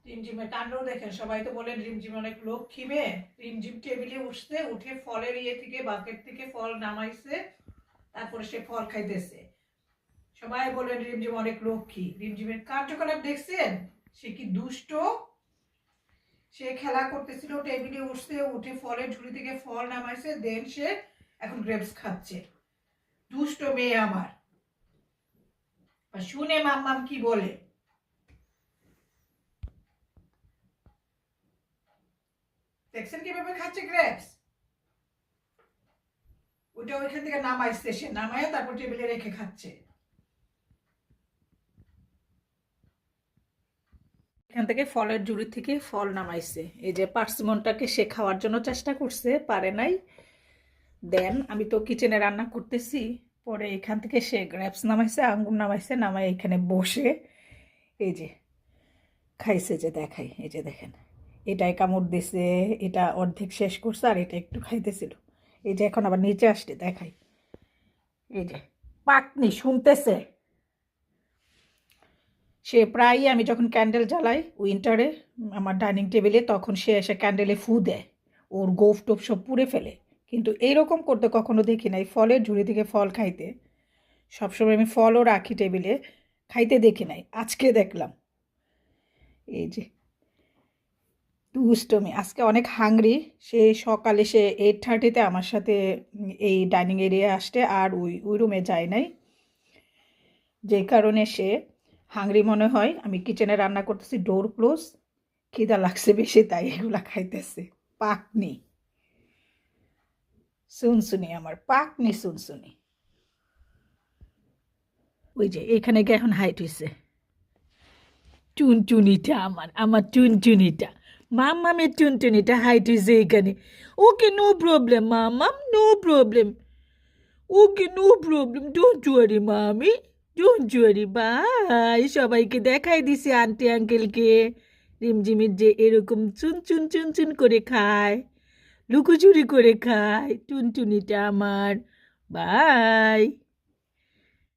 রিমঝিমের কাণ্ড দেখেন, সবাই তো বলেন রিমঝিম অনেক লক্ষ্মী মেয়ে। রিমঝিম টেবিলে উঠছে, উঠে ফলের থেকে বাকেট থেকে ফল নামাইছে, তারপরে সে ফল খাইতেছে। সবাই বলেন রিমঝিম অনেক লক্ষ্মী। রিমঝিমের কার্যকলাপ দেখছেন, সে কি দুষ্ট। সে খেলা করতেছিল, টেবিলে উঠছে, উঠে ফলের ঝুড়ি থেকে ফল নামাইছে, দেন সে এখন গ্রেপস খাচ্ছে। দুষ্ট মেয়ে আমার। শুনে মাম্মাম কি বলে। দেখছেন কিভাবে খাচ্ছে গ্রেপস। ওটা ওইখান থেকে নামাইছে, সে নামায় তারপর টেবিলে রেখে খাচ্ছে। এখান থেকে ফলের ঝুড়ি থেকে ফল নামাইছে। এই যে পার্সিমনটাকে সে খাওয়ার জন্য চেষ্টা করছে, পারে নাই। দেন আমি তো কিচেনে রান্না করতেছি, পরে এখান থেকে সে গ্রেপস নামাইছে, আঙ্গুর নামাইছে, নামাই এখানে বসে এই যে খাইছে। যে দেখাই, এই যে দেখেন, এটাই কামড় দিছে, এটা অর্ধেক শেষ করছে, আর এটা একটু খাইতেছিল। এই যে এখন আবার নিচে আসতে দেখাই, এই যে পাকনি শুনতেছে। সে প্রায়ই আমি যখন ক্যান্ডেল জ্বালাই উইন্টারে আমার ডাইনিং টেবিলে, তখন সে এসে ক্যান্ডেলে ফু দেয়, ওর গোফ টোপ সব পুড়ে ফেলে। কিন্তু এইরকম করতে কখনো দেখি নাই, ফলের ঝুড়ি থেকে ফল খাইতে। সবসময় আমি ফলও রাখি টেবিলে, খাইতে দেখি নাই, আজকে দেখলাম। এই যে দুষ্টমি, আজকে অনেক হাংরি। সে সকালে সে 8:30-তে আমার সাথে এই ডাইনিং এরিয়া আসতে, আর ওই রুমে যায় নাই, যে কারণে সে হাংরি মনে হয়। আমি কিচেনে রান্না করতেছি, ডোর ক্লোজ, খিদা লাগছে বেশি, তাই এগুলা খাইতেছে। পাকনি শুনশুনি, আমার পাকনি শুনশুনি। ওই যে এখানে গিয়ে এখন হাইট হয়েছে। টুনটুনিটা আমার, আমার টুনটুনিটা, মামের টুনটুনিটা হাইট হয়েছে এখানে। ওকে, নো প্রবলেম মামাম, no problem. Okay, no problem, don't worry মামি, ডোন্ট ওয়ারি। বাই, সবাইকে দেখাই দিছে আন্টি আঙ্কেলকে রিমঝিমের যে এরকম চুন চুন চুন চুন করে খায়, লুকোচুরি করে খায় টুনটুনিটা আমার। বাই।